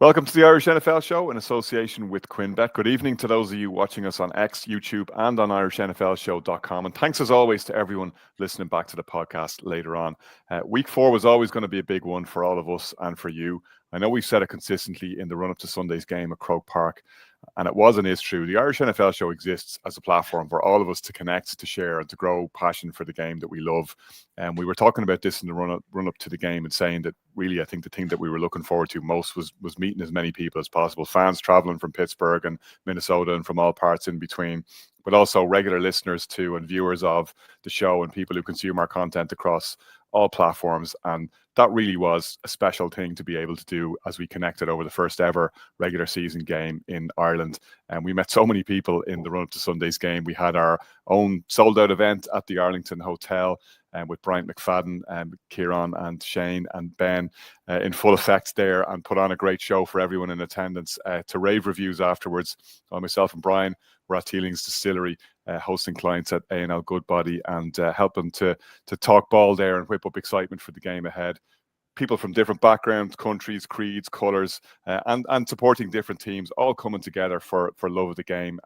Welcome to the Irish NFL Show in association with QuinnBet. Good evening to those of you watching us on X, YouTube, and on IrishNFLshow.com. And thanks as always to everyone listening back to the podcast later on. Week 4 was always going to be a big one for all of us and for you. I know we've said it consistently in the run-up to Sunday's game at Croke Park, and it was and is true. The Irish NFL Show exists as a platform for all of us to connect, to share, and to grow passion for the game that we love. And we were talking about this in the run-up to the game and saying that really I think the thing that we were looking forward to most was meeting as many people as possible. Fans traveling from Pittsburgh and Minnesota and from all parts in between, but also regular listeners to and viewers of the show and people who consume our content across all platforms. And that really was a special thing to be able to do as we connected over the first ever regular season game in Ireland. And we met so many people in the run-up to Sunday's game. We had our own sold-out event at the Arlington Hotel with Bryant McFadden and Kieran and Shane and Ben in full effect there, and put on a great show for everyone in attendance. To rave reviews afterwards, myself and Brian were at Teeling's Distillery hosting clients at A&L Goodbody and helping to talk ball there and whip up excitement for the game ahead. People from different backgrounds, countries, creeds, colours, and supporting different teams, all coming together for love of the game.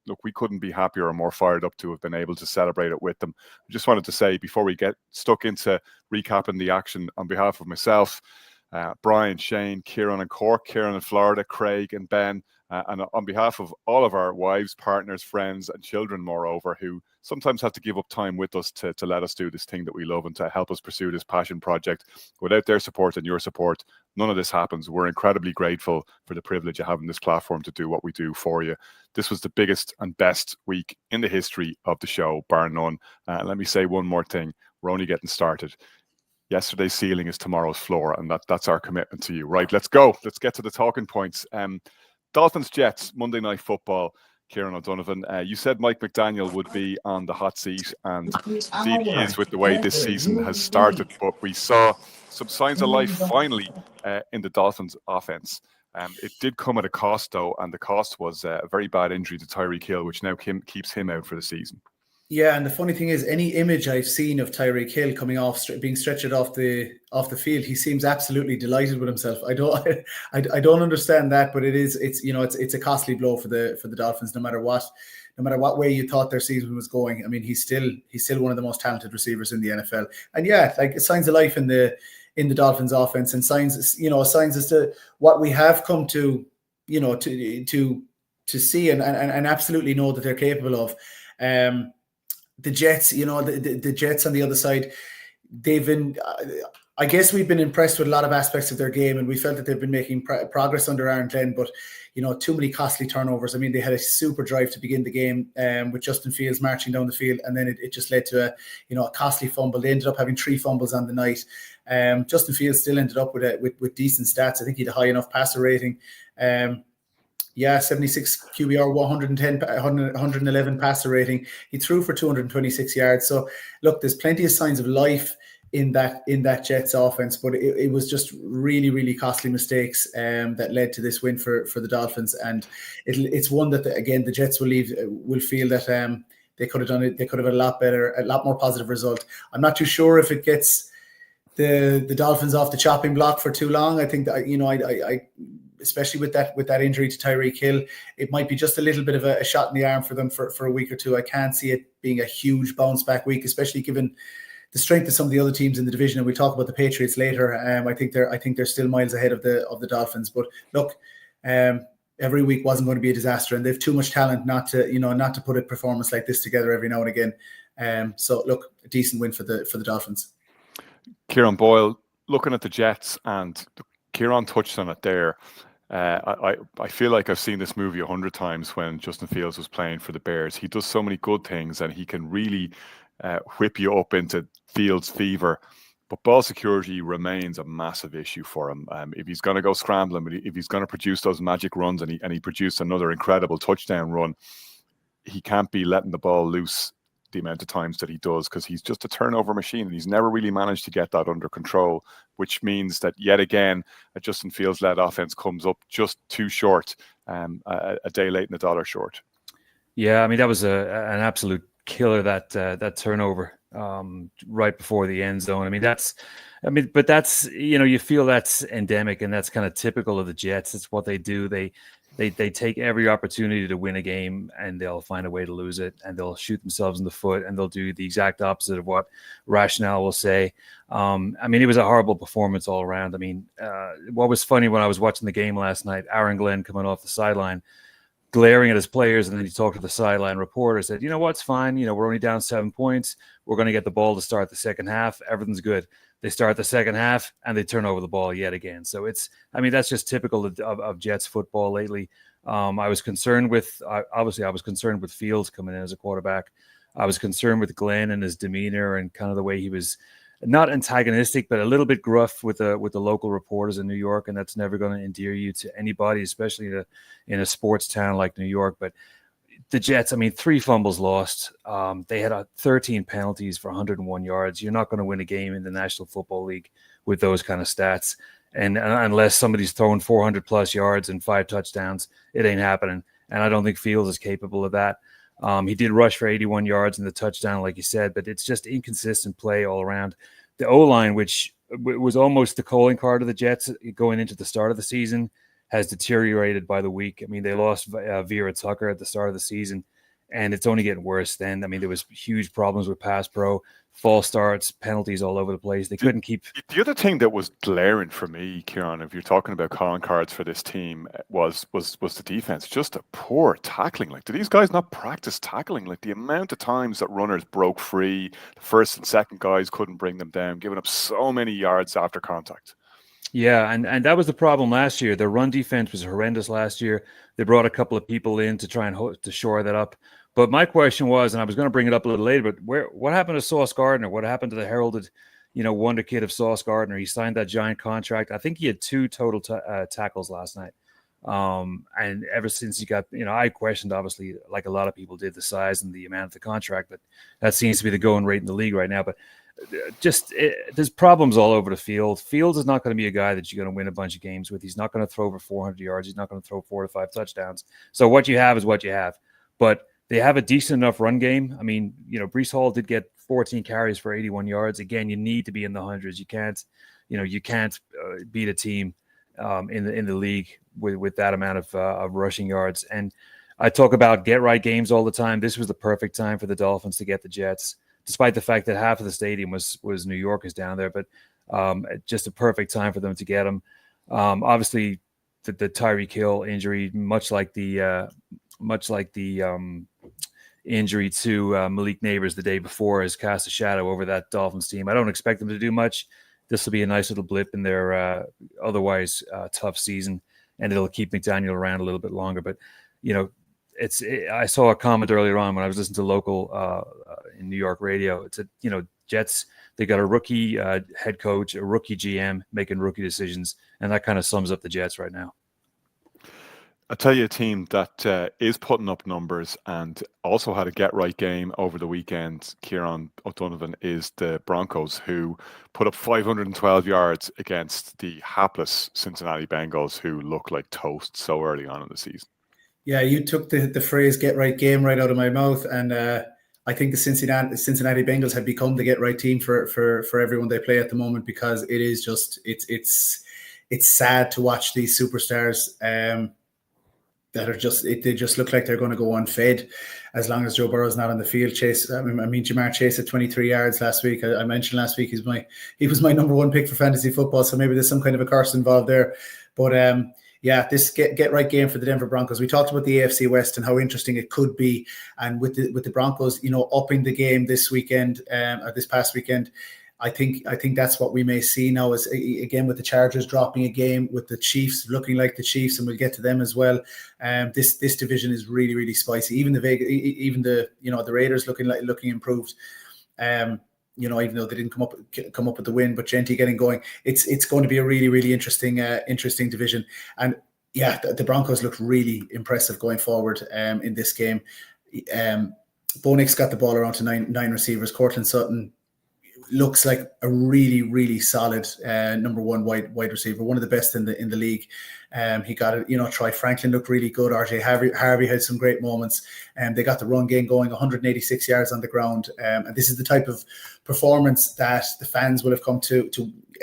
Look, we couldn't be happier or more fired up to have been able to celebrate it with them. I just wanted to say, before we get stuck into recapping the action, on behalf of myself, Brian, Shane, Kieran in Cork, Kieran in Florida, Craig and Ben, and on behalf of all of our wives, partners, friends and children, moreover, who sometimes have to give up time with us to let us do this thing that we love and to help us pursue this passion project. Without their support and your support, none of this happens. We're incredibly grateful for the privilege of having this platform to do what we do for you. This was the biggest and best week in the history of the show, bar none. Let me say one more thing. We're only getting started. Yesterday's ceiling is tomorrow's floor, and that's our commitment to you. Right, let's go. Let's get to the talking points. Dolphins Jets, Monday Night Football. Kieran O'Donovan, you said Mike McDaniel would be on the hot seat, and indeed he is with the way this season has started. But we saw some signs of life finally in the Dolphins offense. It did come at a cost, though, and the cost was a very bad injury to Tyreek Hill, which now keeps him out for the season. Yeah, and the funny thing is, any image I've seen of Tyreek Hill coming off, being stretchered off the field, he seems absolutely delighted with himself. I don't understand that, but it's a costly blow for the Dolphins. No matter what way you thought their season was going, I mean, he's still one of the most talented receivers in the NFL. And yeah, like, signs of life in the Dolphins offense, and signs as to what we have come to see and absolutely know that they're capable of. The Jets, the Jets on the other side, they've been, I guess we've been impressed with a lot of aspects of their game, and we felt that they've been making progress under Aaron Glenn, but, too many costly turnovers. I mean, they had a super drive to begin the game with Justin Fields marching down the field, and then it just led to a costly fumble. They ended up having 3 fumbles on the night. Justin Fields still ended up with decent stats. I think he had a high enough passer rating. 76 QBR, 111 passer rating. He threw for 226 yards. So look, there's plenty of signs of life in that Jets offense, but it was just really, really costly mistakes that led to this win for the Dolphins. And it's one that the Jets will feel that they could have done it. They could have had a lot better, a lot more positive result. I'm not too sure if it gets the Dolphins off the chopping block for too long. I think that I especially with that injury to Tyreek Hill, it might be just a little bit of a shot in the arm for them for a week or two. I can't see it being a huge bounce back week, especially given the strength of some of the other teams in the division. And we'll talk about the Patriots later. I think they're still miles ahead of the Dolphins. But look, every week wasn't going to be a disaster, and they've too much talent not to put a performance like this together every now and again. So look, a decent win for the Dolphins. Kieran Boyle, looking at the Jets, and Kieran touched on it there. I feel like I've seen this movie 100 times when Justin Fields was playing for the Bears. He does so many good things, and he can really whip you up into Fields fever. But ball security remains a massive issue for him. If he's going to go scrambling, if he's going to produce those magic runs, and he produced another incredible touchdown run, he can't be letting the ball loose the amount of times that he does, because he's just a turnover machine, and he's never really managed to get that under control, which means that yet again a Justin Fields led offense comes up just too short, a day late and a dollar short. Yeah, I mean, that was an absolute killer, that turnover right before the end zone. But that's, you feel that's endemic, and that's kind of typical of the Jets. It's what they do. They take every opportunity to win a game, and they'll find a way to lose it, and they'll shoot themselves in the foot, and they'll do the exact opposite of what rationale will say. It was a horrible performance all around. What was funny when I was watching the game last night, Aaron Glenn coming off the sideline, glaring at his players, and then he talked to the sideline reporter, said, you know what's fine, we're only down 7 points. We're going to get the ball to start the second half. Everything's good. They start the second half and they turn over the ball yet again. So that's just typical of Jets football lately. I was concerned with Fields coming in as a quarterback. I was concerned with Glenn and his demeanor and kind of the way he was not antagonistic, but a little bit gruff with the local reporters in New York, and that's never going to endear you to anybody, especially in a sports town like New York. But the Jets, 3 fumbles lost. They had 13 penalties for 101 yards. You're not going to win a game in the National Football League with those kind of stats, and unless somebody's throwing 400 plus yards and 5 touchdowns, it ain't happening. And I don't think Fields is capable of that. He did rush for 81 yards in the touchdown, like you said, but it's just inconsistent play all around. The O-line, which was almost the calling card of the Jets going into the start of the season, has deteriorated by the week. They lost Vera Tucker at the start of the season, and it's only getting worse then. There was huge problems with pass pro, false starts, penalties all over the place. They couldn't keep... The other thing that was glaring for me, Kieran, if you're talking about calling cards for this team, was the defense. Just a poor tackling. Do these guys not practice tackling? The amount of times that runners broke free, the first and second guys couldn't bring them down, giving up so many yards after contact. Yeah, and that was the problem last year. Their run defense was horrendous last year. They brought a couple of people in to try and to shore that up. But my question was, and I was going to bring it up a little later, but what happened to Sauce Gardner? What happened to the heralded, wonder kid of Sauce Gardner? He signed that giant contract. I think he had 2 total tackles last night. And ever since he got, I questioned, obviously, like a lot of people did, the size and the amount of the contract, but that seems to be the going rate in the league right now. But there's problems all over the field. Fields is not going to be a guy that you're going to win a bunch of games with. He's not going to throw over 400 yards. He's not going to throw 4 to 5 touchdowns. So what you have is what you have. But they have a decent enough run game. Breece Hall did get 14 carries for 81 yards. Again, you need to be in the hundreds. You can't beat a team in the league with that amount of rushing yards. And I talk about get right games all the time. This was the perfect time for the Dolphins to get the Jets, despite the fact that half of the stadium was New Yorkers down there. But just a perfect time for them to get them. Obviously, the Tyreek Hill injury, much like the injury to Malik Neighbors the day before, has cast a shadow over that Dolphins team. I don't expect them to do much. This will be a nice little blip in their otherwise tough season, and it'll keep McDaniel around a little bit longer. But, I saw a comment earlier on when I was listening to local in New York radio. It said, Jets, they got a rookie head coach, a rookie GM making rookie decisions, and that kind of sums up the Jets right now. I'll tell you a team that is putting up numbers and also had a get-right game over the weekend, Kieran O'Donovan, is the Broncos, who put up 512 yards against the hapless Cincinnati Bengals, who look like toast so early on in the season. Yeah, you took the phrase "get-right game" right out of my mouth, and I think the Cincinnati Bengals have become the get-right team for everyone they play at the moment, because it is just it's sad to watch these superstars that are they just look like they're going to go unfed as long as Joe Burrow's not on the field. Jamar Chase at 23 yards last week. I mentioned last week he was my number 1 pick for fantasy football, so maybe there's some kind of a curse involved there. But yeah, this get right game for the Denver Broncos. We talked about the AFC West and how interesting it could be, and with the Broncos, upping the game this weekend, or this past weekend. I think that's what we may see now, is again with the Chargers dropping a game, with the Chiefs looking like the Chiefs, and we'll get to them as well. This division is really, really spicy. Even the Raiders looking improved. Even though they didn't come up with the win, but Gentry getting going, it's going to be a really, really interesting division. And yeah, the Broncos look really impressive going forward in this game. Bo Nix got the ball around to nine receivers. Cortland Sutton looks like a really, really solid number one wide receiver, one of the best in the league. He got it. Troy Franklin looked really good. RJ Harvey had some great moments, and they got the run game going, 186 yards on the ground. And this is the type of performance that the fans will have come to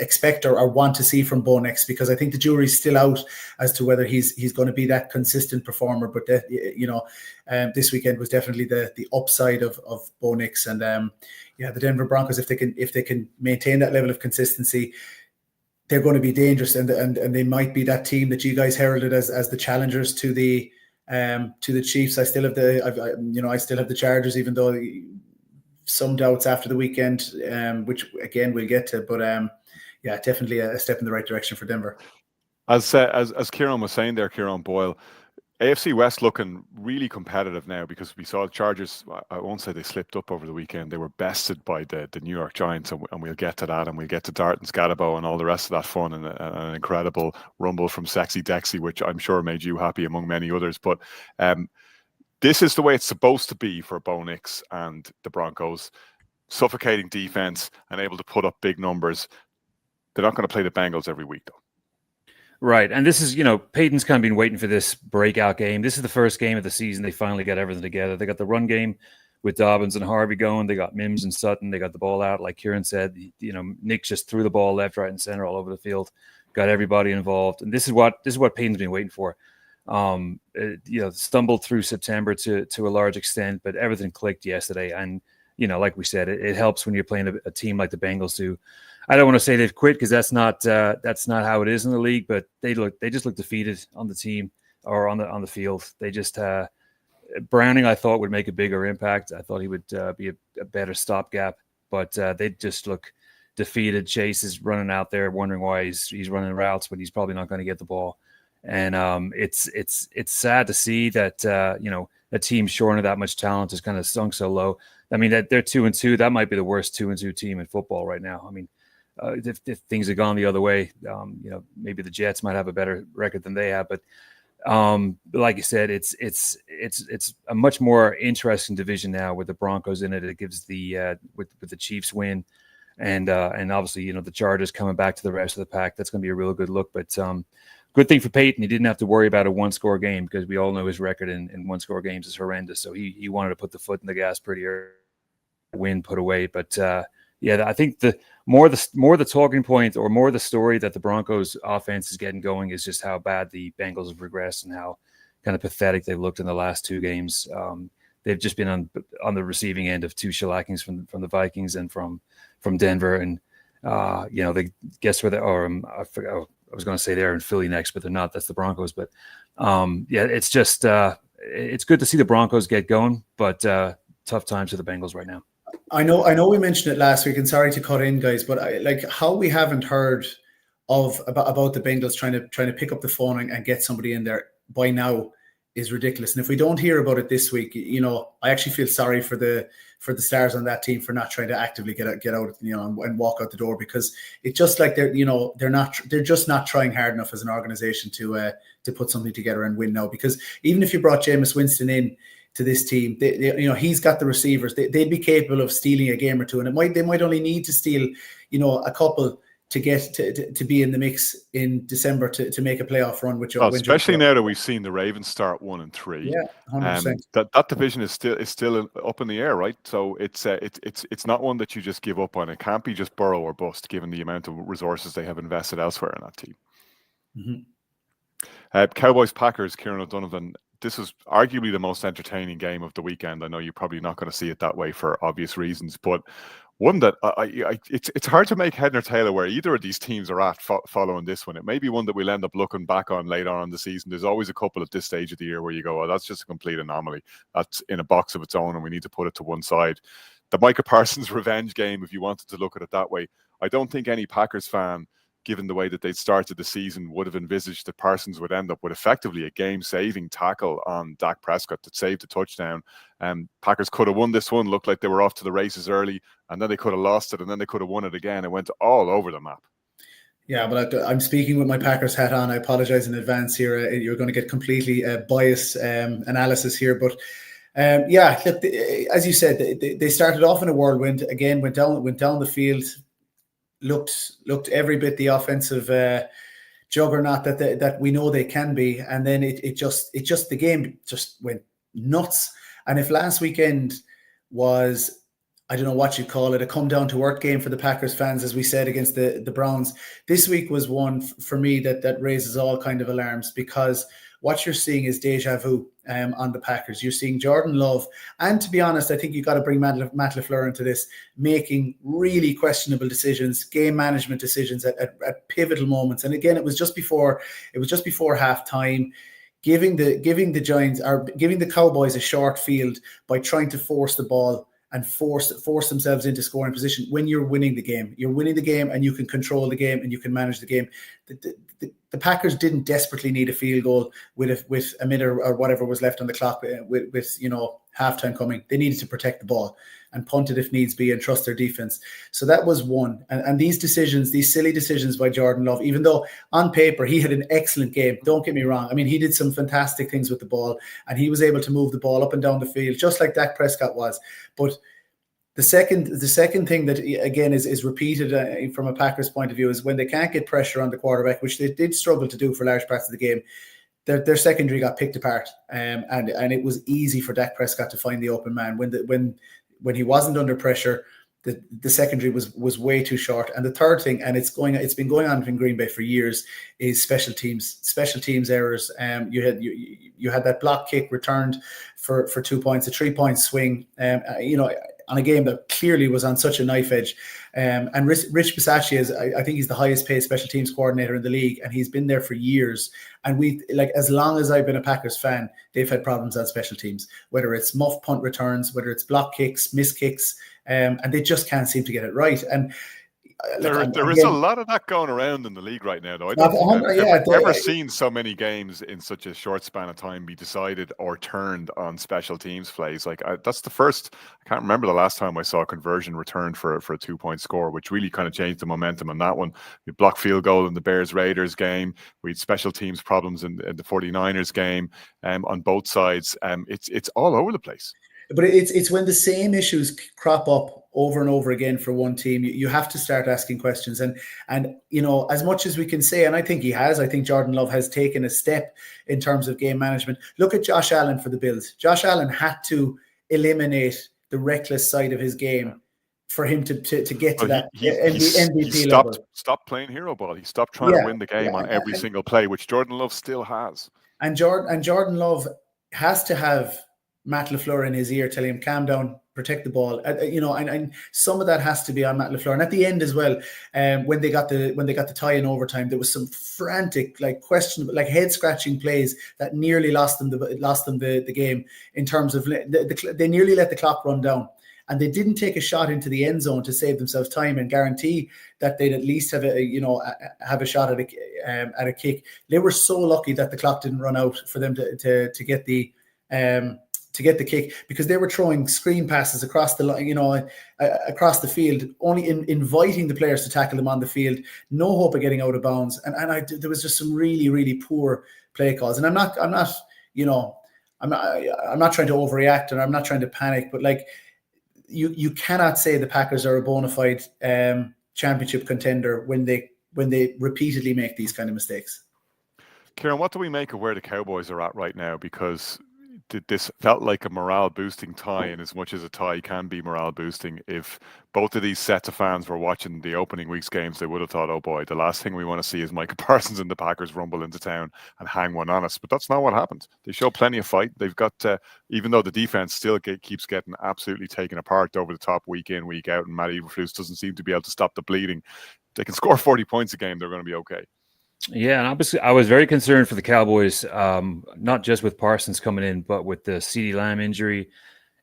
expect or want to see from Bo Nix, because I think the jury's still out as to whether he's going to be that consistent performer. But this weekend was definitely the upside of Bo Nix, and the Denver Broncos, if they can maintain that level of consistency, they're going to be dangerous, and they might be that team that you guys heralded as the challengers to the Chiefs. I still have the Chargers, even though some doubts after the weekend, which again we'll get to. But definitely a step in the right direction for Denver. As Kieran was saying there, Kieran Boyle, AFC West looking really competitive now, because we saw the Chargers, I won't say they slipped up over the weekend, they were bested by the New York Giants, and we'll get to that, and we'll get to Dart and Scatterbo and all the rest of that fun, and an incredible rumble from Sexy Dexy, which I'm sure made you happy among many others. But this is the way it's supposed to be for Bo Nix and the Broncos. Suffocating defense and able to put up big numbers. They're not going to play the Bengals every week, though. Right. And this is, Peyton's kind of been waiting for this breakout game. This is the first game of the season. They finally got everything together. They got the run game with Dobbins and Harvey going. They got Mims and Sutton. They got the ball out. Like Kieran said, Nick just threw the ball left, right, and center all over the field. Got everybody involved. And this is what Peyton's been waiting for. Stumbled through September to a large extent, but everything clicked yesterday. And, like we said, it helps when you're playing a team like the Bengals do. I don't want to say they've quit, because that's not how it is in the league. But they just look defeated on the team or on the field. They just Browning, I thought, would make a bigger impact. I thought he would be a better stopgap, but they just look defeated. Chase is running out there wondering why he's running routes, but he's probably not going to get the ball. And it's sad to see that a team short of that much talent has kind of sunk so low. I mean, that they're 2-2. That might be the worst 2-2 team in football right now. I mean, if things had gone the other way, maybe the Jets might have a better record than they have. But like you said, it's a much more interesting division now with the Broncos in it. It gives with the Chiefs win, and obviously the Chargers coming back to the rest of the pack. That's going to be a real good look. But good thing for Peyton, he didn't have to worry about a one-score game, because we all know his record in one-score games is horrendous. So he wanted to put the foot in the gas pretty early. Win put away, but I think the more the talking point, or more the story that the Broncos offense is getting going, is just how bad the Bengals have regressed and how kind of pathetic they've looked in the last two games. They've just been on the receiving end of two shellackings from the Vikings and from Denver, and they guess where they are. I forgot. I was going to say they're in Philly next, but they're not. That's the Broncos. But it's just it's good to see the Broncos get going, but tough times for the Bengals right now. I know we mentioned it last week, and sorry to cut in, guys, but how we haven't heard about the Bengals trying to pick up the phone and get somebody in there by now is ridiculous. And if we don't hear about it this week, I actually feel sorry for the stars on that team for not trying to actively get out, and walk out the door, because it's just like they're just not trying hard enough as an organization to put something together and win now. Because even if you brought Jameis Winston in to this team, he's got the receivers. They'd be capable of stealing a game or two, and they might only need to steal, a couple to get to be in the mix in December to make a playoff run. Especially now that we've seen the Ravens start 1-3. Yeah, 100%. That division is still up in the air, right? So it's not one that you just give up on. It can't be just Burrow or bust, given the amount of resources they have invested elsewhere in that team. Mm-hmm. Cowboys Packers, Kieran O'Donovan. This is arguably the most entertaining game of the weekend. I know you're probably not going to see it that way for obvious reasons, but one that it's hard to make head nor tail of where either of these teams are at following this one. It may be one that we'll end up looking back on later on in the season. There's always a couple at this stage of the year where you go, oh, that's just a complete anomaly. That's in a box of its own, and we need to put it to one side. The Micah Parsons revenge game, if you wanted to look at it that way, I don't think any Packers fan, given the way that they'd started the season, would have envisaged that Parsons would end up with effectively a game-saving tackle on Dak Prescott that saved a touchdown. Packers could have won this one, looked like they were off to the races early, and then they could have lost it, and then they could have won it again. It went all over the map. Yeah, but I'm speaking with my Packers hat on. I apologize in advance here. You're going to get completely biased analysis here, but Yeah, look, as you said, they started off in a whirlwind. Again, went down the field, looked every bit the offensive juggernaut that we know they can be, and then it just the game just went nuts. And if last weekend was, I don't know what you call it, a come down to earth game for the Packers fans, as we said, against the Browns, this week was one for me that raises all kind of alarms, because what you're seeing is deja vu on the Packers. You're seeing Jordan Love, and to be honest, I think you got to bring Matt LaFleur into this, making really questionable decisions, game management decisions at pivotal moments. And again, it was just before halftime, giving the Giants, or giving the Cowboys, a short field by trying to force the ball and force themselves into scoring position. When you're winning the game, and you can control the game and you can manage the game. The Packers didn't desperately need a field goal with a minute or whatever was left on the clock, with halftime coming. They needed to protect the ball and punt it if needs be and trust their defense. So that was one. And these decisions, these silly decisions by Jordan Love, even though on paper he had an excellent game, don't get me wrong. I mean, he did some fantastic things with the ball, and he was able to move the ball up and down the field, just like Dak Prescott was. But the second thing that, again, is repeated from a Packers point of view, is when they can't get pressure on the quarterback, which they did struggle to do for large parts of the game, their secondary got picked apart, and it was easy for Dak Prescott to find the open man when he wasn't under pressure. The secondary was way too short. And the third thing, and it's been going on in Green Bay for years, is special teams errors. You had that block kick returned for 2 points, a 3-point swing. On a game that clearly was on such a knife edge. And Rich Bisaccia I think he's the highest paid special teams coordinator in the league, and he's been there for years. And as long as I've been a Packers fan, they've had problems on special teams, whether it's muff punt returns, whether it's block kicks, miss kicks, and they just can't seem to get it right. And there is a lot of that going around in the league right now, though. I don't think I've ever seen so many games in such a short span of time be decided or turned on special teams plays. That's the first. I can't remember the last time I saw a conversion returned for a 2-point score, which really kind of changed the momentum on that one. We blocked field goal in the Bears-Raiders game. We had special teams problems in the 49ers game on both sides. It's all over the place. But it's when the same issues crop up over and over again for one team, you have to start asking questions. And as much as we can say, and I think Jordan Love has taken a step in terms of game management. Look at Josh Allen for the Bills. Josh Allen had to eliminate the reckless side of his game for him to get to that MVP level. Stopped playing hero ball. He stopped trying to win the game on every single play, which Jordan Love still has. And Jordan Love has to have Matt LaFleur in his ear telling him, calm down, protect the ball. And some of that has to be on Matt LaFleur. And at the end as well, when they got the tie in overtime, there was some frantic, questionable, head scratching plays that nearly lost them the game, in terms of they nearly let the clock run down. And they didn't take a shot into the end zone to save themselves time and guarantee that they'd at least have a shot at a kick. They were so lucky that the clock didn't run out for them to get the kick, because they were throwing screen passes across across the field, only inviting the players to tackle them on the field. No hope of getting out of bounds. And there was just some really, really poor play calls. And I'm not trying to overreact, and I'm not trying to panic, but you cannot say the Packers are a bona fide championship contender when they repeatedly make these kind of mistakes. Kieran, what do we make of where the Cowboys are at right now? Because this felt like a morale boosting tie, and as much as a tie can be morale boosting, if both of these sets of fans were watching the opening week's games, they would have thought, oh boy, the last thing we want to see is Micah Parsons and the Packers rumble into town and hang one on us. But that's not what happened. They show plenty of fight. They've got, even though the defense still keeps getting absolutely taken apart over the top week in, week out, and Matt Eberflus doesn't seem to be able to stop the bleeding, they can score 40 points a game, they're going to be okay. Yeah, and obviously I was very concerned for the Cowboys, not just with Parsons coming in, but with the CeeDee Lamb injury,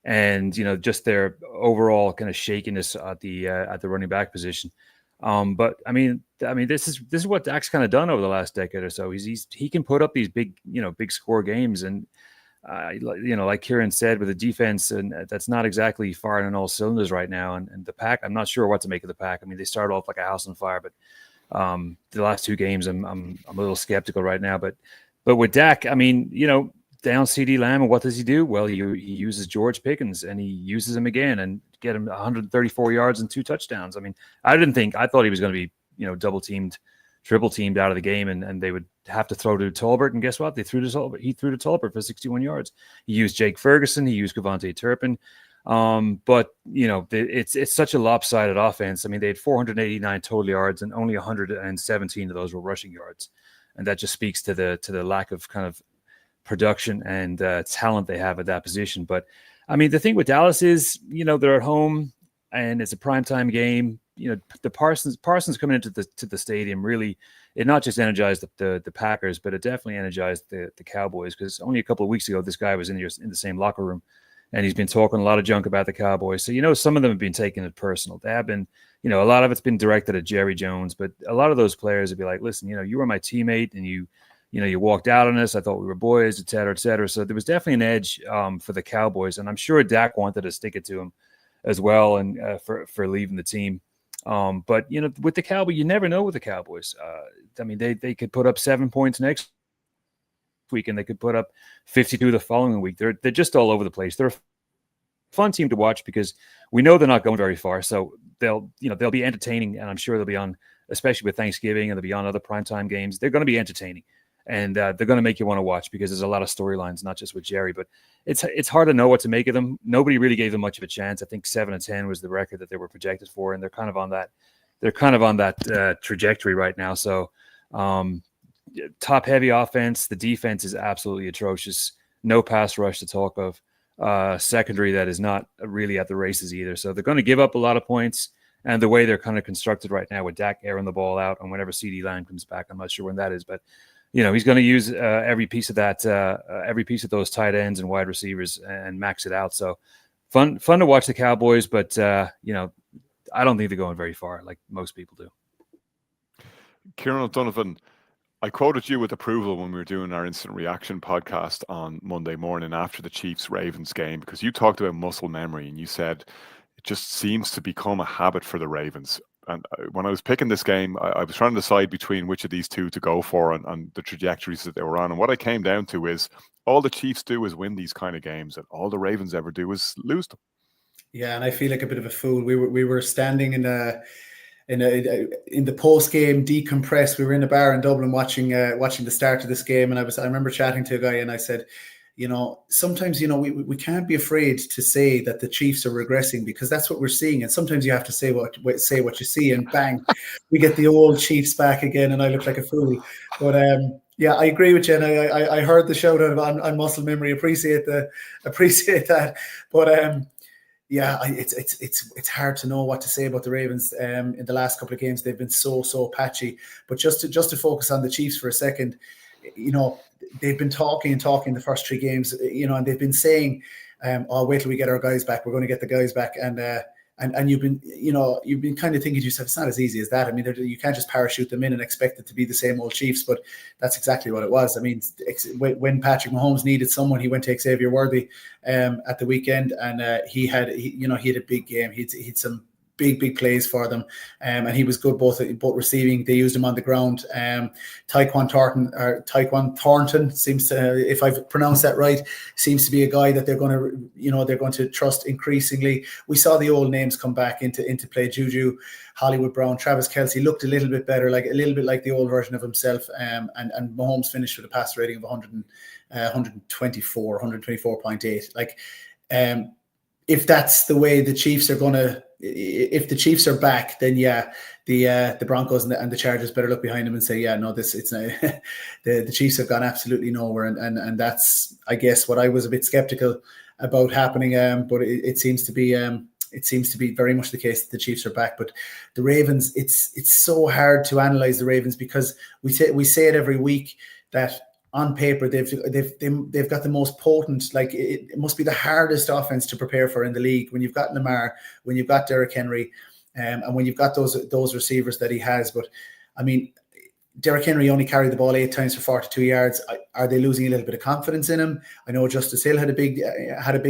and just their overall kind of shakiness at the running back position. But I mean, this is what Dak's kind of done over the last decade or so. He can put up these big score games, and like Kieran said, with the defense, and that's not exactly firing on all cylinders right now. And the Pack, I'm not sure what to make of the Pack. I mean, they started off like a house on fire, but the last two games, I'm a little skeptical right now. But with Dak, I mean, down CD Lamb, and what does he do? Well, he uses George Pickens, and he uses him again and get him 134 yards and 2 touchdowns. I mean, I thought he was going to be, double teamed, triple teamed out of the game, and they would have to throw to Tolbert. And guess what? He threw to Tolbert for 61 yards. He used Jake Ferguson. He used Kevontae Turpin. But it's such a lopsided offense. I mean, they had 489 total yards, and only 117 of those were rushing yards, and that just speaks to the lack of kind of production and talent they have at that position. But I mean, the thing with Dallas is, they're at home and it's a primetime game. The Parsons coming into the stadium, really, it not just energized the Packers, but it definitely energized the Cowboys, because only a couple of weeks ago this guy was in the same locker room, and he's been talking a lot of junk about the Cowboys. So some of them have been taking it personal. They have been, a lot of it's been directed at Jerry Jones, but a lot of those players would be like, listen, you were my teammate, and you walked out on us. I thought we were boys, et cetera, et cetera. So there was definitely an edge for the Cowboys, and I'm sure Dak wanted to stick it to him as well, and for leaving the team. But with the Cowboys, you never know with the Cowboys. I mean, they could put up 7 points next week, and they could put up 52 the following week. They're just all over the place. They're a fun team to watch because we know they're not going very far. So they'll be entertaining, and I'm sure they'll be on, especially with Thanksgiving, and they'll be on other primetime games. They're going to be entertaining, and they're going to make you want to watch, because there's a lot of storylines, not just with Jerry, but it's hard to know what to make of them. Nobody really gave them much of a chance. I think 7-10 was the record that they were projected for, and they're kind of on that trajectory right now. So top heavy offense. The defense is absolutely atrocious. No pass rush to talk of. Secondary that is not really at the races either. So they're going to give up a lot of points. And the way they're kind of constructed right now, with Dak airing the ball out, and whenever CD Lamb comes back, I'm not sure when that is, but he's going to use every piece of those tight ends and wide receivers and max it out. So fun to watch the Cowboys, but I don't think they're going very far like most people do. Kieran O'Donovan, I quoted you with approval when we were doing our instant reaction podcast on Monday morning after the Chiefs-Ravens game, because you talked about muscle memory, and you said it just seems to become a habit for the Ravens. And when I was picking this game, I was trying to decide between which of these two to go for and the trajectories that they were on. And what I came down to is all the Chiefs do is win these kind of games, and all the Ravens ever do is lose them. Yeah, and I feel like a bit of a fool. We were standing in the post game decompress. We were in a bar in Dublin watching the start of this game, and I remember chatting to a guy, and I said, sometimes we can't be afraid to say that the Chiefs are regressing, because that's what we're seeing. And sometimes you have to say what you see, and bang, we get the old Chiefs back again, and I look like a fool. But yeah, I agree with you, and I heard the shout out on muscle memory. Appreciate that, but yeah, it's hard to know what to say about the Ravens. In the last couple of games, they've been so patchy. But just to focus on the Chiefs for a second, they've been talking the first 3 games, and they've been saying, "Oh, wait till we get our guys back. We're going to get the guys back." And you've been kind of thinking to yourself, it's not as easy as that. I mean, you can't just parachute them in and expect it to be the same old Chiefs, but that's exactly what it was. I mean, when Patrick Mahomes needed someone, he went to Xavier Worthy at the weekend, and he had a big game. He'd some big plays for them, and he was good both receiving. They used him on the ground. Tyquan Thornton seems to, if I've pronounced that right, seems to be a guy that they're going to trust increasingly. We saw the old names come back into play. Juju, Hollywood Brown, Travis Kelce looked a little bit better, a little bit like the old version of himself. And Mahomes finished with a pass rating of 124.8. If that's the way the Chiefs are going to, if the Chiefs are back, then yeah, the Broncos and the Chargers better look behind them and say, yeah, no, it's not, the Chiefs have gone absolutely nowhere, and that's, I guess, what I was a bit skeptical about happening. But it seems to be very much the case that the Chiefs are back. But the Ravens, it's so hard to analyze the Ravens, because we say it every week that on paper they've got the most potent, it must be the hardest offense to prepare for in the league, when you've got Lamar, when you've got Derrick Henry, and when you've got those receivers that he has. But I mean, Derrick Henry only carried the ball 8 times for 42 yards. Are they losing a little bit of confidence in him? I know Justice Hill had a big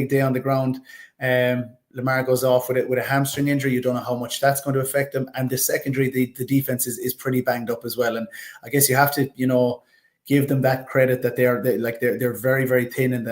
day on the ground. Lamar goes off with a hamstring injury. You don't know how much that's going to affect them. And the secondary, the defense is pretty banged up as well. And I guess you have to, give them that credit that they're very, very thin in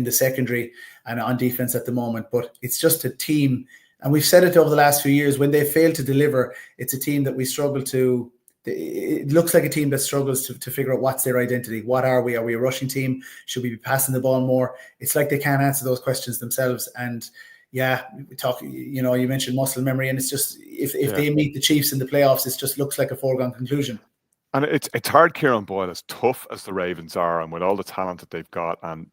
the secondary and on defense at the moment. But it's just a team, and we've said it over the last few years, when they fail to deliver, it's a team that we struggle to. It looks like a team that struggles to figure out what's their identity. What are we? Are we a rushing team? Should we be passing the ball more? It's like they can't answer those questions themselves. And yeah, we talk. You mentioned muscle memory, and it's just if they meet the Chiefs in the playoffs, it just looks like a foregone conclusion. And it's hard, Kieran Boyle, as tough as the Ravens are, and with all the talent that they've got. And,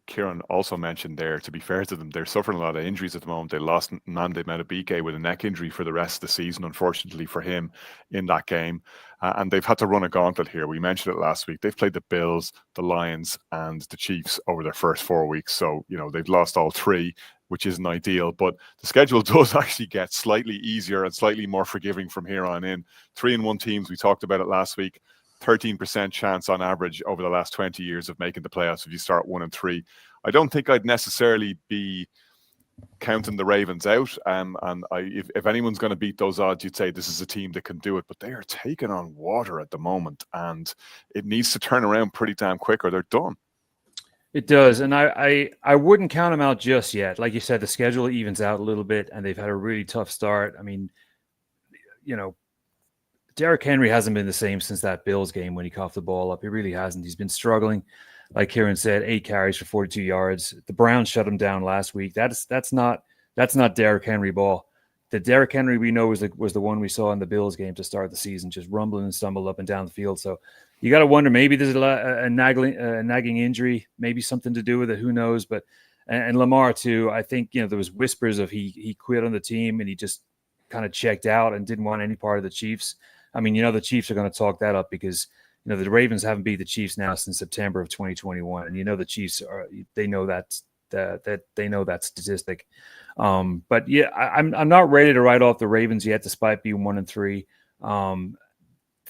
Kieran also mentioned there, to be fair to them, they're suffering a lot of injuries at the moment. They lost Nnamdi Madubuike with a neck injury for the rest of the season, unfortunately for him, in that game. And they've had to run a gauntlet here. We mentioned it last week. They've played the Bills, the Lions, and the Chiefs over their first 4 weeks. So, they've lost all three, which isn't ideal. But the schedule does actually get slightly easier and slightly more forgiving from here on in. 3-1 teams, we talked about it last week. 13% chance on average over the last 20 years of making the playoffs if you start 1-3. I don't think I'd necessarily be counting the Ravens out. If anyone's going to beat those odds, you'd say this is a team that can do it. But they are taking on water at the moment, and it needs to turn around pretty damn quick or they're done. It does, and I wouldn't count them out just yet. Like you said, the schedule evens out a little bit, and they've had a really tough start. I mean, Derrick Henry hasn't been the same since that Bills game when he coughed the ball up. He really hasn't. He's been struggling. Like Kieran said, 8 carries for 42 yards. The Browns shut him down last week. That's not Derrick Henry ball. The Derrick Henry we know was the one we saw in the Bills game to start the season, just rumbling and stumble up and down the field. So you got to wonder, maybe there's a nagging injury, maybe something to do with it. Who knows? But and Lamar too. I think there was whispers of he quit on the team and he just kind of checked out and didn't want any part of the Chiefs. I mean, the Chiefs are going to talk that up because the Ravens haven't beat the Chiefs now since September of 2021, and the Chiefs they know that they know that statistic. But yeah, I'm not ready to write off the Ravens yet, despite being 1-3.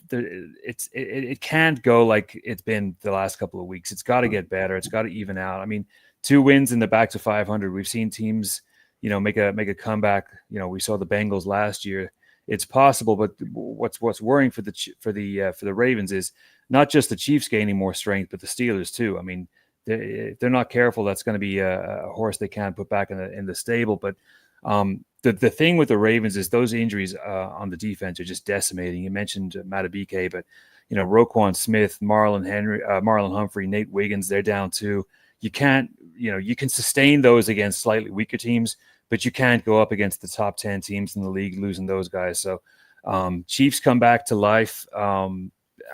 It can't go like it's been the last couple of weeks. It's got to get better. It's got to even out. I mean, 2 wins in the back to 500. We've seen teams, make a comeback. We saw the Bengals last year. It's possible, but what's worrying for the Ravens is not just the Chiefs gaining more strength, but the Steelers too. I mean, if they're not careful, that's going to be a horse they can't put back in the stable. But the thing with the Ravens is those injuries on the defense are just decimating. You mentioned Madubuike, but Roquan Smith, Marlon Humphrey, Nate Wiggins, they're down too. You can't, you can sustain those against slightly weaker teams, but you can't go up against the top 10 teams in the league losing those guys. So Chiefs come back to life. I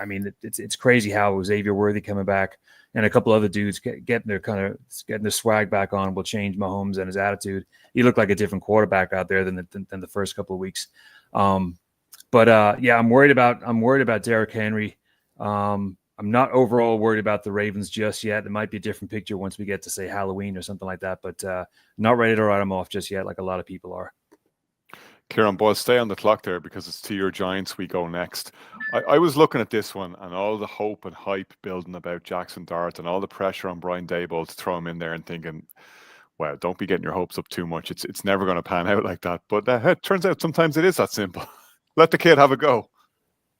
mean, it's crazy how Xavier Worthy coming back and a couple other dudes getting their swag back on will change Mahomes and his attitude. He looked like a different quarterback out there than the first couple of weeks. Yeah, I'm worried about Derrick Henry. I'm not overall worried about the Ravens just yet. It might be a different picture once we get to, say, Halloween or something like that, but not ready to write them off just yet like a lot of people are. Kieran Boyle, stay on the clock there because it's to your Giants we go next. I was looking at this one and all the hope and hype building about Jackson Dart and all the pressure on Brian Daboll to throw him in there and thinking, well, don't be getting your hopes up too much. It's never going to pan out like that. But it turns out sometimes it is that simple. Let the kid have a go.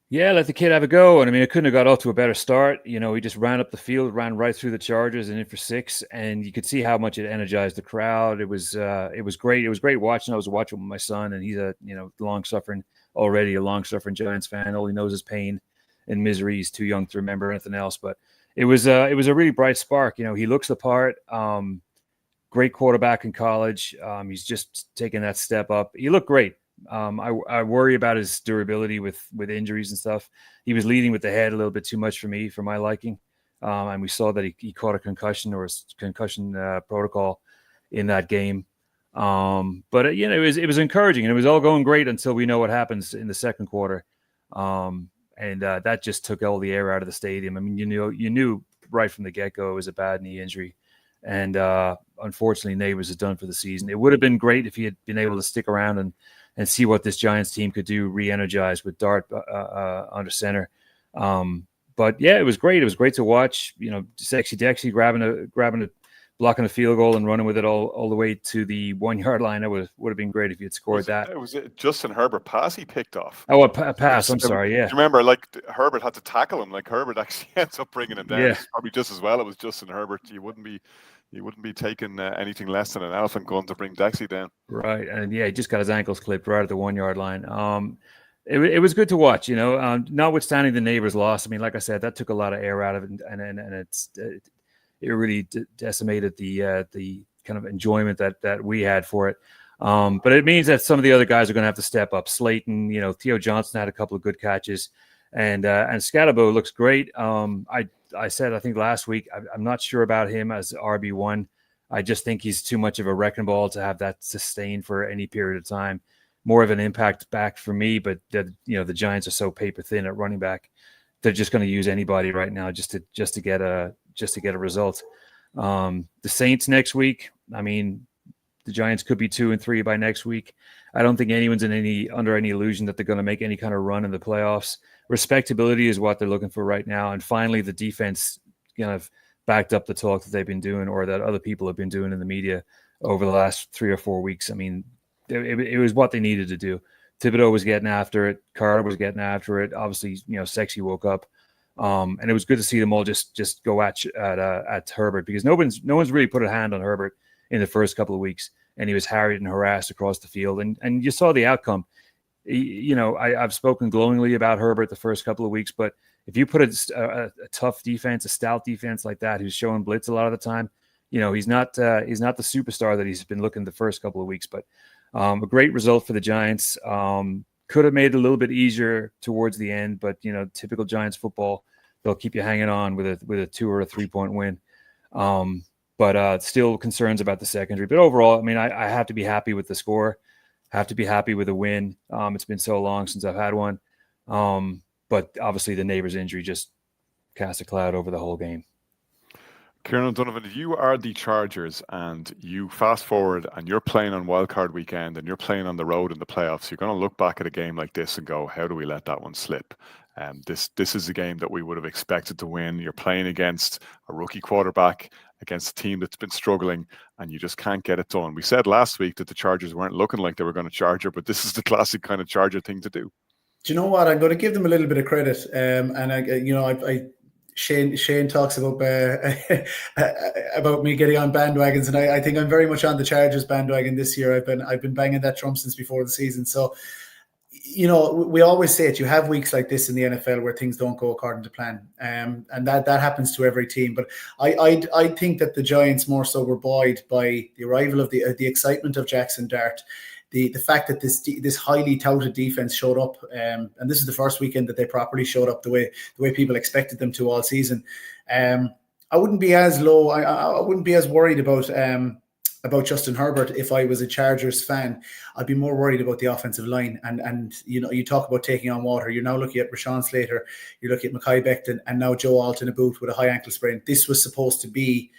Yeah, let the kid have a go. And I mean, it couldn't have got off to a better start. He just ran up the field, ran right through the Chargers and in for 6. And you could see how much it energized the crowd. It was great. It was great watching. I was watching with my son, and he's a long-suffering Giants fan. All he knows is pain and misery. He's too young to remember anything else. But it was a really bright spark. He looks the part. Great quarterback in college. He's just taking that step up. He looked great. I worry about his durability with injuries and stuff. He was leading with the head a little bit too much for my liking. And we saw that he caught a concussion or a concussion protocol in that game. But it was encouraging, and it was all going great until we know what happens in the second quarter. And that just took all the air out of the stadium. I mean, you knew right from the get-go it was a bad knee injury. And unfortunately, Neighbors is done for the season. It would have been great if he had been able to stick around and see what this Giants team could do, re-energized with Dart under center. But yeah, it was great. It was great to watch. Sexy Dexy grabbing a blocking a field goal and running with it all the way to the 1 yard line. That would have been great if you had scored that. It was Justin Herbert pass he picked off. Oh, a pass. I'm sorry. Yeah. Do you remember, like, Herbert had to tackle him? Like, Herbert actually ends up bringing him down. Yeah. It's probably just as well it was Justin Herbert. You wouldn't be taking anything less than an elephant gun to bring Dexy down. Right, and yeah, he just got his ankles clipped right at the 1 yard line. It was good to watch, notwithstanding the neighbors' loss. I mean, like I said, that took a lot of air out of it, and it really decimated the kind of enjoyment that we had for it. But it means that some of the other guys are going to have to step up. Slayton, Theo Johnson had a couple of good catches, and Scatabo looks great. I said, I think last week, I'm not sure about him as RB1. I just think he's too much of a wrecking ball to have that sustained for any period of time. More of an impact back for me, but the Giants are so paper thin at running back. They're just going to use anybody right now just to get a result. The Saints next week. I mean, the Giants could be 2-3 by next week. I don't think anyone's under any illusion that they're going to make any kind of run in the playoffs. Respectability is what they're looking for right now. And finally, the defense kind of backed up the talk that they've been doing, or that other people have been doing in the media over the last 3 or 4 weeks. I mean, it was what they needed to do. Thibodeau was getting after it. Carter was getting after it. Obviously, Sexy woke up. And it was good to see them all just go at Herbert, because no one's really put a hand on Herbert in the first couple of weeks, and he was harried and harassed across the field. And you saw the outcome. I've spoken glowingly about Herbert the first couple of weeks, but if you put a tough defense, a stout defense like that, who's showing blitz a lot of the time, he's not the superstar that he's been looking the first couple of weeks. But a great result for the Giants. Could have made it a little bit easier towards the end, but typical Giants football, they'll keep you hanging on with a 2 or a 3 point win. But still concerns about the secondary. But overall, I mean, I have to be happy with the score. Have to be happy with a win. It's been so long since I've had one. But obviously the neighbor's injury just cast a cloud over the whole game. Kieran O'Donovan, if you are the Chargers and you fast forward and you're playing on wildcard weekend and you're playing on the road in the playoffs, you're going to look back at a game like this and go, how do we let that one slip? This is a game that we would have expected to win. You're playing against a rookie quarterback, against a team that's been struggling, and you just can't get it done. We said last week that the Chargers weren't looking like they were going to Charger, but this is the classic kind of Charger thing to do. Do you know what? I'm going to give them a little bit of credit. Shane talks about about me getting on bandwagons, and I think I'm very much on the Chargers bandwagon this year. I've been banging that drum since before the season. So, we always say it. You have weeks like this in the NFL where things don't go according to plan, and that happens to every team. But I think that the Giants more so were buoyed by the arrival of the excitement of Jackson Dart. The fact that this highly touted defense showed up, and this is the first weekend that they properly showed up the way people expected them to all season. I wouldn't be as low. I wouldn't be as worried about Justin Herbert if I was a Chargers fan. I'd be more worried about the offensive line. And you talk about taking on water. You're now looking at Rashawn Slater. You're looking at Mekhi Becton, and now Joe Alt in a boot with a high ankle sprain. This was supposed to be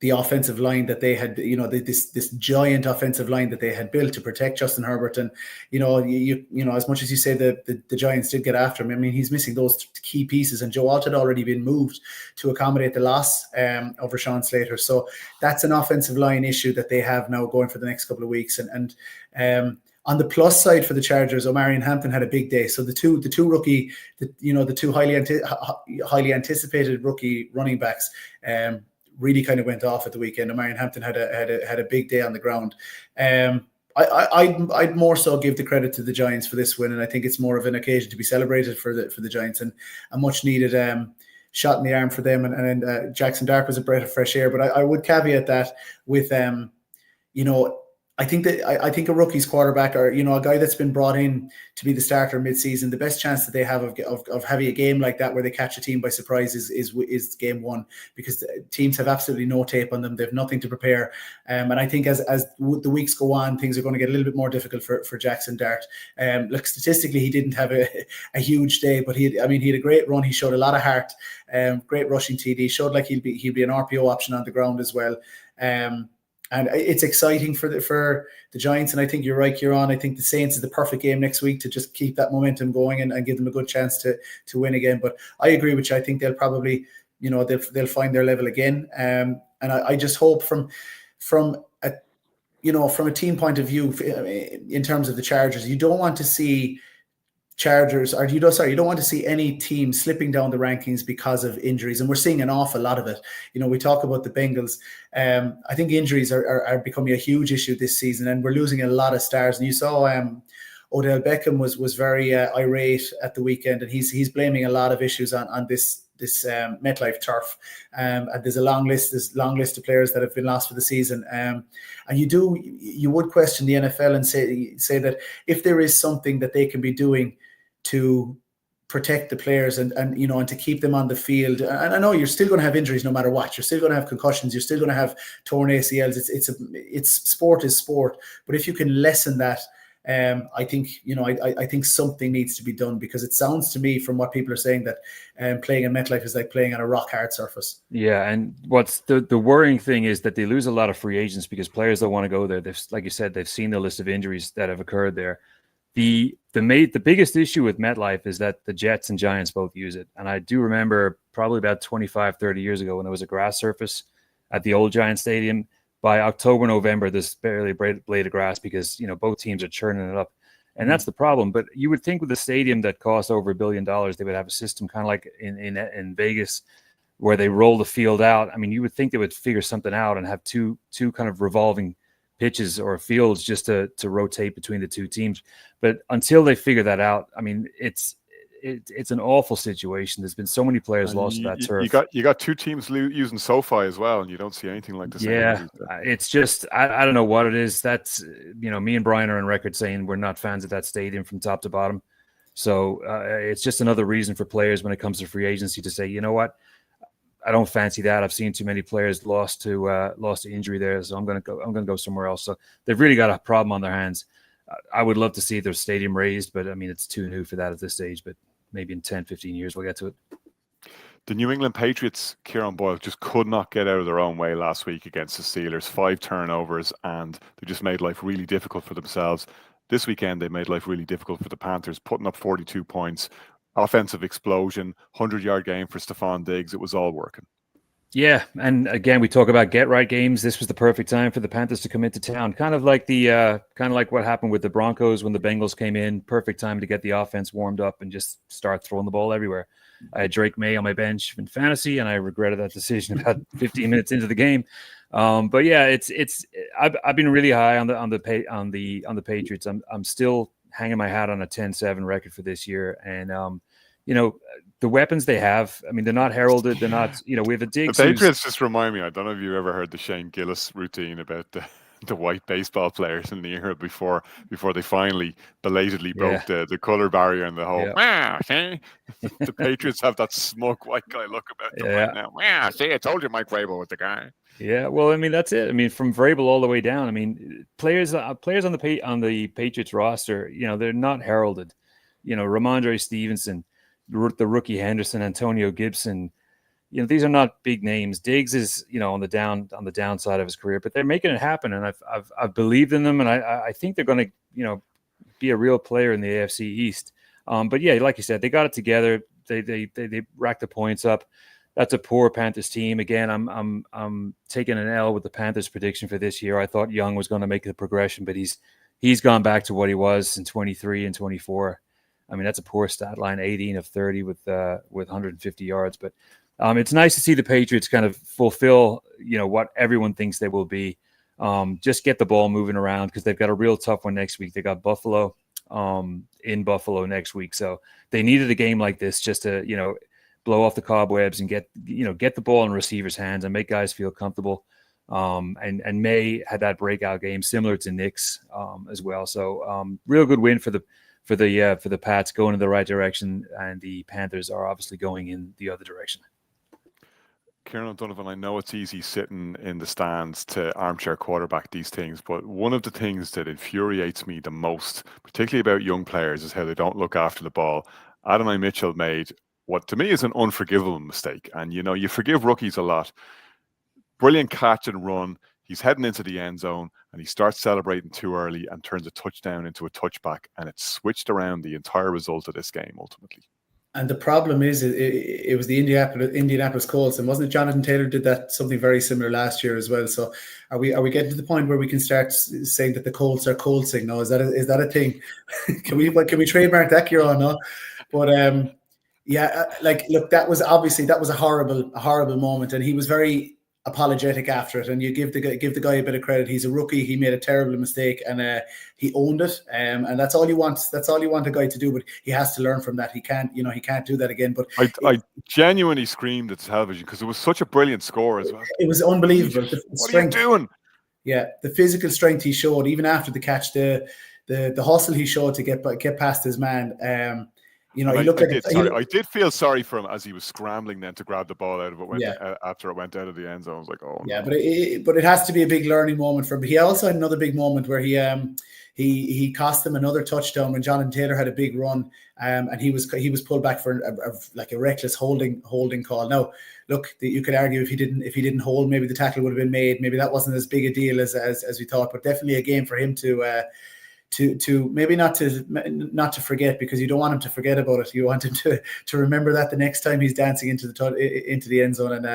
the offensive line that they had, this giant offensive line that they had built to protect Justin Herbert. And, as much as you say the Giants did get after him, I mean, he's missing those key pieces, and Joe Alt had already been moved to accommodate the loss of Rashawn Slater. So that's an offensive line issue that they have now going for the next couple of weeks. And on the plus side for the Chargers, Omarion Hampton had a big day. So the two rookie, the two highly anticipated rookie running backs, really kind of went off at the weekend. Omarion Hampton had a big day on the ground. I'd more so give the credit to the Giants for this win, and I think it's more of an occasion to be celebrated for the Giants, and a much needed shot in the arm for them. And Jackson Dart was a breath of fresh air. But I would caveat that with I think a rookie's quarterback, or a guy that's been brought in to be the starter mid-season, the best chance that they have of having a game like that where they catch a team by surprise is game one, because teams have absolutely no tape on them. They have nothing to prepare, and I think as the weeks go on, things are going to get a little bit more difficult for Jackson Dart. Look, statistically, he didn't have a huge day, but he had a great run. He showed a lot of heart, great rushing TD. Showed like he'd be an RPO option on the ground as well. And it's exciting for the Giants. And I think you're right, Kieran. I think the Saints is the perfect game next week to just keep that momentum going and give them a good chance to win again. But I agree with you. I think they'll probably, they'll find their level again. And I just hope from a from a team point of view, in terms of the Chargers, you don't want to see you don't want to see any team slipping down the rankings because of injuries, and we're seeing an awful lot of it. We talk about the Bengals. I think injuries are becoming a huge issue this season, and we're losing a lot of stars. And you saw Odell Beckham was very irate at the weekend, and he's blaming a lot of issues on this MetLife turf. And there's a long list of players that have been lost for the season. And you would question the NFL and say that if there is something that they can be doing to protect the players and to keep them on the field. And I know you're still going to have injuries no matter what. You're still going to have concussions. You're still going to have torn ACLs. It's sport is sport. But if you can lessen that, I think I think something needs to be done, because it sounds to me from what people are saying that playing in MetLife is like playing on a rock hard surface. Yeah, and what's the worrying thing is that they lose a lot of free agents because players don't want to go there. Like you said, they've seen the list of injuries that have occurred there. The biggest issue with MetLife is that the Jets and Giants both use it. And I do remember probably about 25, 30 years ago when there was a grass surface at the old Giant Stadium. By October, November, there's barely a blade of grass because, both teams are churning it up. And that's the problem. But you would think with a stadium that costs over $1 billion, they would have a system kind of like in Vegas where they roll the field out. I mean, you would think they would figure something out and have two kind of revolving pitches or fields just to rotate between the two teams. But until they figure that out, I mean, it's an awful situation. There's been so many players lost to that turf. You got two teams using SoFi as well, and you don't see anything like this. Yeah, it's just I don't know what it is. That's me and Brian are on record saying we're not fans of that stadium from top to bottom. So it's just another reason for players when it comes to free agency to say, you know what, I don't fancy that. I've seen too many players lost to injury there, so I'm going to go somewhere else. So they've really got a problem on their hands. I would love to see their stadium raised, but I mean, it's too new for that at this stage. But maybe in 10, 15 years, we'll get to it. The New England Patriots, Kieran Boyle, just could not get out of their own way last week against the Steelers. 5 turnovers, and they just made life really difficult for themselves. This weekend, they made life really difficult for the Panthers, putting up 42 points, offensive explosion, 100-yard game for Stephon Diggs. It was all working. Yeah, and again, we talk about get-right games. This was the perfect time for the Panthers to come into town. Kind of like what happened with the Broncos when the Bengals came in. Perfect time to get the offense warmed up and just start throwing the ball everywhere. I had Drake May on my bench in fantasy, and I regretted that decision about 15 minutes into the game. But yeah, I've been really high on the Patriots. I'm still hanging my hat on a 10-7 record for this year, and the weapons they have, I mean, they're not heralded. They're not, we have a Diggs. The Patriots just remind me, I don't know if you ever heard the Shane Gillis routine about the white baseball players in the era before they finally belatedly broke the color barrier and the whole, the Patriots have that smug white guy look about them right now. Wow, see, I told you Mike Vrabel was the guy. Yeah, well, I mean, that's it. I mean, from Vrabel all the way down. I mean, players on the Patriots roster, they're not heralded. Ramondre Stevenson, the rookie Henderson, Antonio Gibson, these are not big names. Diggs is, on the downside of his career, but they're making it happen, and I've believed in them, and I think they're going to, be a real player in the AFC East. But yeah, like you said, they got it together. They racked the points up. That's a poor Panthers team. Again, I'm taking an L with the Panthers prediction for this year. I thought Young was going to make the progression, but he's gone back to what he was in 23 and 24. I mean, that's a poor stat line, 18 of 30 with 150 yards. But it's nice to see the Patriots kind of fulfill, what everyone thinks they will be. Just get the ball moving around because they've got a real tough one next week. They got Buffalo in Buffalo next week. So they needed a game like this just to, blow off the cobwebs and get the ball in receivers' hands and make guys feel comfortable. And May had that breakout game similar to Nick's as well. So real good win for the Pats, going in the right direction, and the Panthers are obviously going in the other direction. Kieran O'Donovan, I know it's easy sitting in the stands to armchair quarterback these things, but one of the things that infuriates me the most, particularly about young players, is how they don't look after the ball. Adonai Mitchell made what to me is an unforgivable mistake, and you forgive rookies a lot. Brilliant catch and run. He's heading into the end zone and he starts celebrating too early and turns a touchdown into a touchback, and it switched around the entire result of this game ultimately. And the problem is, it was the Indianapolis Colts, and wasn't it Jonathan Taylor did that something very similar last year as well? So are we getting to the point where we can start saying that the Colts are Coltsing? No, is that a thing? can we trademark that, Kieran? No, but look, that was a horrible moment, and he was very apologetic after it, and you give the guy a bit of credit. He's a rookie. He made a terrible mistake, and he owned it. And that's all you want. That's all you want a guy to do. But he has to learn from that. He can't do that again. But I genuinely screamed at television because it was such a brilliant score as well. It was unbelievable. What are you doing? Yeah, the physical strength he showed even after the catch, the hustle he showed to get past his man. He looked I did feel sorry for him as he was scrambling then to grab the ball out of it after it went out of the end zone. I was like, oh yeah, no. but it has to be a big learning moment for him. He also had another big moment where he cost them another touchdown when Jonathan Taylor had a big run, and he was pulled back for a reckless holding call. Now, look, you could argue if he didn't hold, maybe the tackle would have been made. Maybe that wasn't as big a deal as we thought, but definitely a game for him to maybe not to forget, because you don't want him to forget about it. You want him to remember that the next time he's dancing into the end zone. And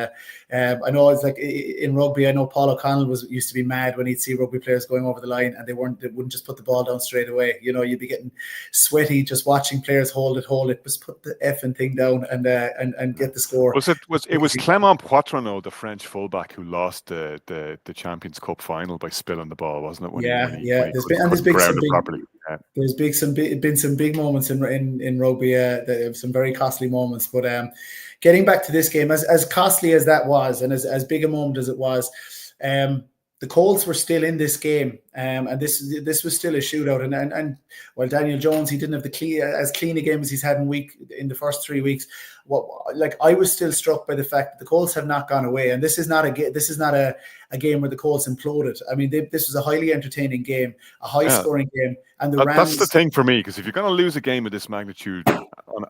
I know it's like in rugby. I know Paul O'Connell used to be mad when he'd see rugby players going over the line and they wouldn't just put the ball down straight away. You'd be getting sweaty just watching players hold it. Just put the effing thing down and get the score. It was Clément Poitrenaud, the French fullback, who lost the Champions Cup final by spilling the ball, wasn't it? There's been some big moments in rugby, some very costly moments. But getting back to this game, as costly as that was, and as big a moment as it was, the Colts were still in this game, and this was still a shootout. And while Daniel Jones, he didn't have as clean a game as he's had in the first 3 weeks. I was still struck by the fact that the Colts have not gone away, and this is not a game where the Colts imploded. I mean, this was a highly entertaining game, a high-scoring game, and the Rams. That's the thing for me, because if you're going to lose a game of this magnitude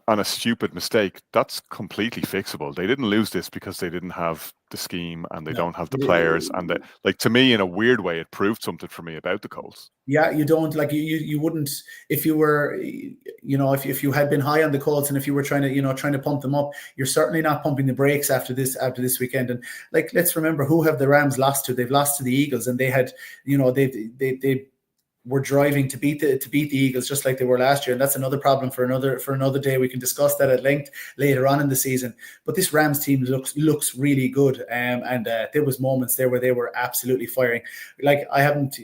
on a stupid mistake, that's completely fixable. They didn't lose this because they didn't have the scheme and they don't have the players, and to me, in a weird way, it proved something for me about the Colts. Yeah, you don't you wouldn't if you were if you had been high on the Colts and if you were trying to pump them up, you're certainly not pumping the brakes after this weekend. And let's remember, who have the Rams lost to? They've lost to the Eagles, and they had they were driving to beat the Eagles just like they were last year, and that's another problem for another day. We can discuss that at length later on in the season. But this Rams team looks really good, and there was moments there where they were absolutely firing. I haven't,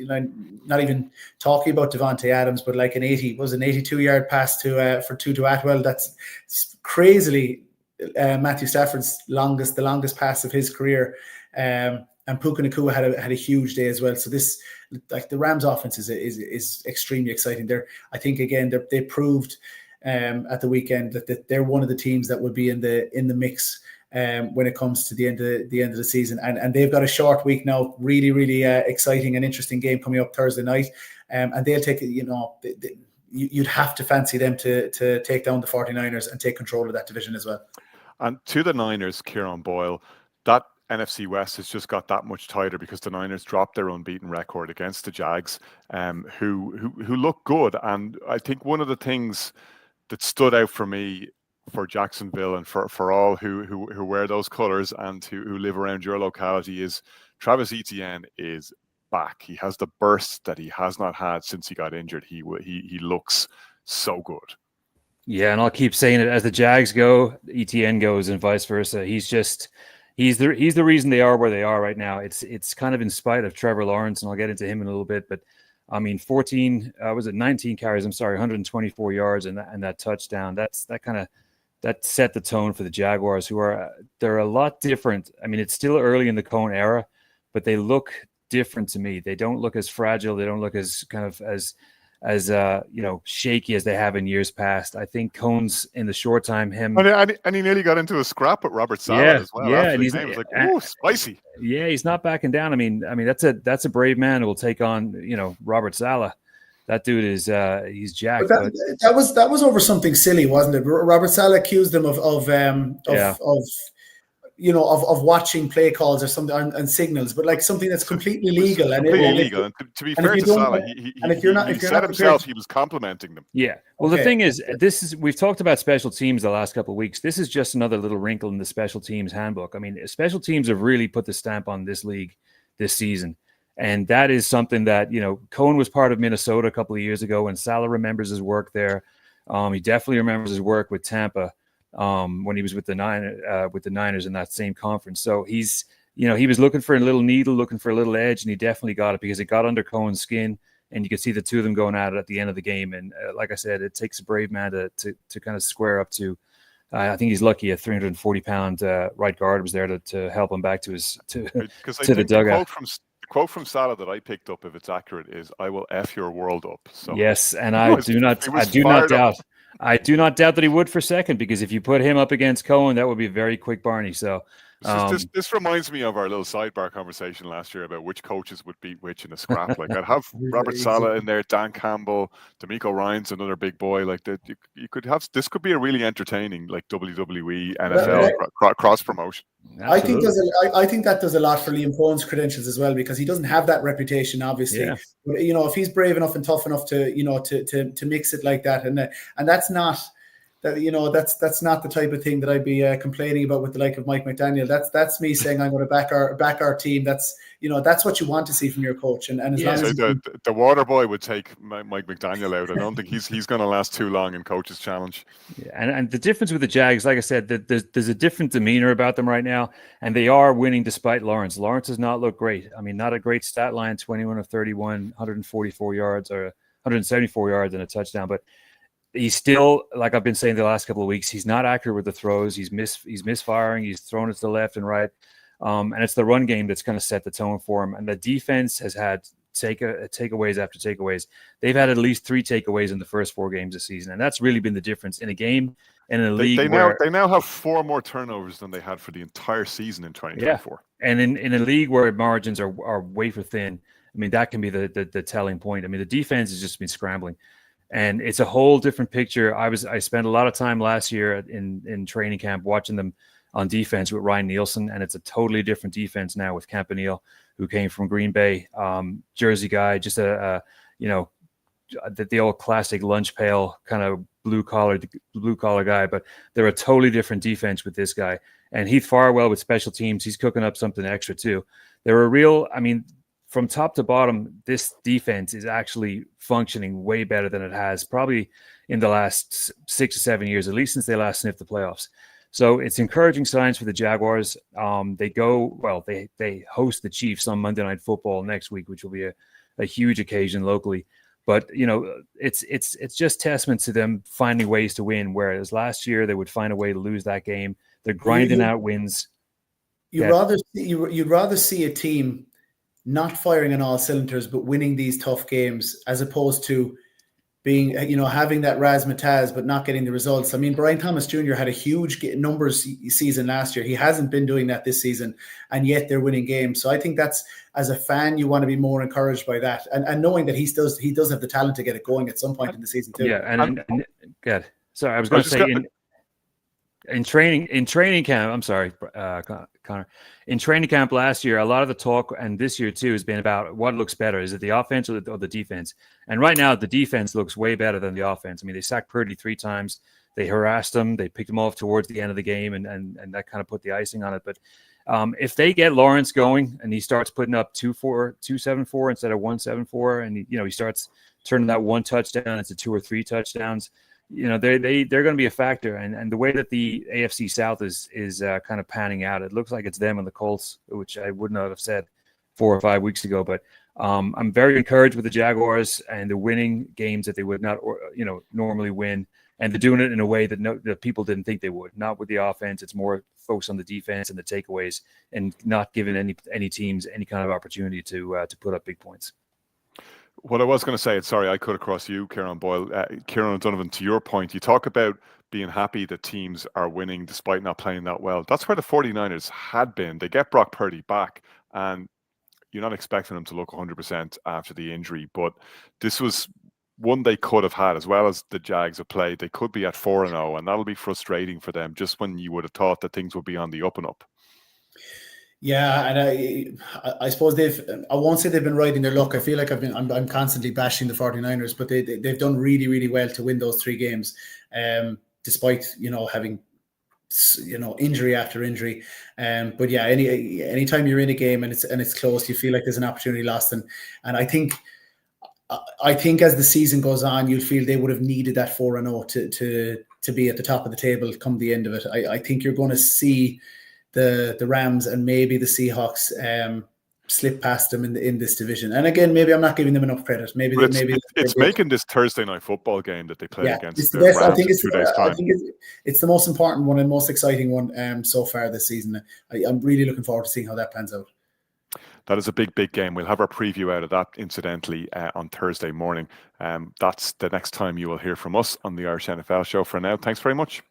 not even talking about Devontae Adams, but an 82-yard pass for Tutu Atwell. That's crazily Matthew Stafford's the longest pass of his career. And Puka Nacua had a huge day as well. So this, the Rams offense is extremely exciting. I think again they proved at the weekend that they're one of the teams that will be in the mix when it comes to the end of the season. And they've got a short week now. Really, really exciting and interesting game coming up Thursday night. And they'll take you'd have to fancy them to take down the 49ers and take control of that division as well. And to the Niners, Kieran Boyle, that NFC West has just got that much tighter because the Niners dropped their unbeaten record against the Jags, who look good. And I think one of the things that stood out for me, for Jacksonville and for all who wear those colors and who live around your locality, is Travis Etienne is back. He has the burst that he has not had since he got injured. He looks so good. Yeah, and I'll keep saying it, as the Jags go, Etienne goes, and vice versa. He's the reason they are where they are right now. It's kind of in spite of Trevor Lawrence, and I'll get into him in a little bit. But I mean, 19 carries? 124 yards, and that touchdown. That set the tone for the Jaguars, they're a lot different. I mean, it's still early in the Cohen era, but they look different to me. They don't look as fragile. They don't look as kind of as shaky as they have in years past. I think Cohen's, in the short time, and he nearly got into a scrap with Robert Saleh as well. Yeah, and he was like, "Ooh, spicy." Yeah, he's not backing down. I mean, that's a brave man who will take on Robert Saleh. That dude is he's jacked. But that was over something silly, wasn't it? Robert Saleh accused him of of watching play calls or something and signals, but like something that's completely legal. And completely illegal. And to be fair to Salah, he said himself he was complimenting them. Yeah. Well, the thing is, we've talked about special teams the last couple of weeks. This is just another little wrinkle in the special teams handbook. I mean, special teams have really put the stamp on this league this season. And that is something that, Cohen was part of Minnesota a couple of years ago, and Salah remembers his work there. He definitely remembers his work with Tampa when he was with the Niners in that same conference. So he's, he was looking for a little needle, looking for a little edge, and he definitely got it because it got under Cohen's skin, and you could see the two of them going at it at the end of the game. And like I said, it takes a brave man to kind of square up to. I think he's lucky a 340-pound right guard was there to help him back to the dugout. The quote from Salah that I picked up, if it's accurate, is "I will f your world up." So yes, and I do not doubt that he would for second, because if you put him up against Cohen, that would be a very quick Barney. So this reminds me of our little sidebar conversation last year about which coaches would beat which in a scrap. Like I'd have Robert Saleh in there, Dan Campbell, D'Amico Ryan's another big boy. Like that, you could have. This could be a really entertaining like WWE, NFL cross promotion. I think that does a lot for Liam Cohen's credentials as well, because he doesn't have that reputation, obviously. Yeah. But if he's brave enough and tough enough to to mix it like that, and that's not. That's not the type of thing that I'd be complaining about with the like of Mike McDaniel. That's me saying I'm going to back our team. That's what you want to see from your coach. And as long as the water boy would take Mike McDaniel out. I don't think he's going to last too long in coach's challenge. Yeah, and the difference with the Jags, like I said, there's a different demeanor about them right now, and they are winning despite Lawrence. Lawrence does not look great. I mean, not a great stat line: 21 of 31, 144 yards or 174 yards and a touchdown, but. He's still, like I've been saying the last couple of weeks, he's not accurate with the throws. He's misfiring. He's thrown it to the left and right. And it's the run game that's kind of set the tone for him. And the defense has had takeaways after takeaways. They've had at least 3 takeaways in the first 4 games this season. And that's really been the difference in a game and in a league. They now have 4 more turnovers than they had for the entire season in 2024. Yeah. And in a league where margins are wafer thin, I mean, that can be the telling point. I mean, the defense has just been scrambling. And it's a whole different picture. I spent a lot of time last year in training camp watching them on defense with Ryan Nielsen, and it's a totally different defense now with Campanile, who came from Green Bay, Jersey guy, just the old classic lunch pail kind of blue collar guy. But they're a totally different defense with this guy, and Heath Farwell with special teams, he's cooking up something extra too. They're a real, I mean. From top to bottom, this defense is actually functioning way better than it has probably in the last 6 or 7 years, at least since they last sniffed the playoffs. So it's encouraging signs for the Jaguars. They host the Chiefs on Monday Night Football next week, which will be a huge occasion locally. But it's just testament to them finding ways to win. Whereas last year they would find a way to lose that game. They're grinding out wins. You'd rather see a team not firing on all cylinders, but winning these tough games, as opposed to being, having that razzmatazz, but not getting the results. I mean, Brian Thomas Jr. had a huge numbers season last year. He hasn't been doing that this season, and yet they're winning games. So I think that's, as a fan, you want to be more encouraged by that, and knowing that he does have the talent to get it going at some point in the season too. Yeah, and good. Sorry, I was going to say in training camp. I'm sorry, Connor. In training camp last year, a lot of the talk, and this year too, has been about what looks better. Is it the offense or the defense? And right now, the defense looks way better than the offense. I mean, they sacked Purdy 3 times. They harassed him. They picked him off towards the end of the game, and that kind of put the icing on it. But if they get Lawrence going and he starts putting up 274 instead of 174, and he starts turning that 1 touchdown into 2 or 3 touchdowns. They're going to be a factor, and the way that the AFC South is kind of panning out, it looks like it's them and the Colts, which I would not have said 4 or 5 weeks ago. But I'm very encouraged with the Jaguars, and they're winning games that they would not, normally win, and they're doing it in a way that people didn't think they would. Not with the offense; it's more focused on the defense and the takeaways, and not giving any teams any kind of opportunity to put up big points. What I was going to say, sorry, I cut across you, Kieran Boyle. Kieran O'Donovan, to your point, you talk about being happy that teams are winning despite not playing that well. That's where the 49ers had been. They get Brock Purdy back, and you're not expecting them to look 100% after the injury, but this was one they could have had, as well as the Jags have played. They could be at 4-0, and that'll be frustrating for them, just when you would have thought that things would be on the up and up. Yeah, and I suppose I won't say they've been riding their luck. I feel like I'm constantly bashing the 49ers, but they've done really, really well to win those 3 games, despite, having, injury after injury. But yeah, anytime you're in a game and it's close, you feel like there's an opportunity lost. And I think as the season goes on, you'll feel they would have needed that 4-0 to be at the top of the table come the end of it. I think you're going to see the Rams and maybe the Seahawks slip past them in this division. And again, maybe I'm not giving them enough credit. Maybe it's making this Thursday night football game that they play against it's the the best. Rams I think in 2 days' time. I think it's the most important one and most exciting one so far this season. I'm really looking forward to seeing how that pans out. That is a big, big game. We'll have our preview out of that, incidentally, on Thursday morning. That's the next time you will hear from us on the Irish NFL Show. For now, thanks very much.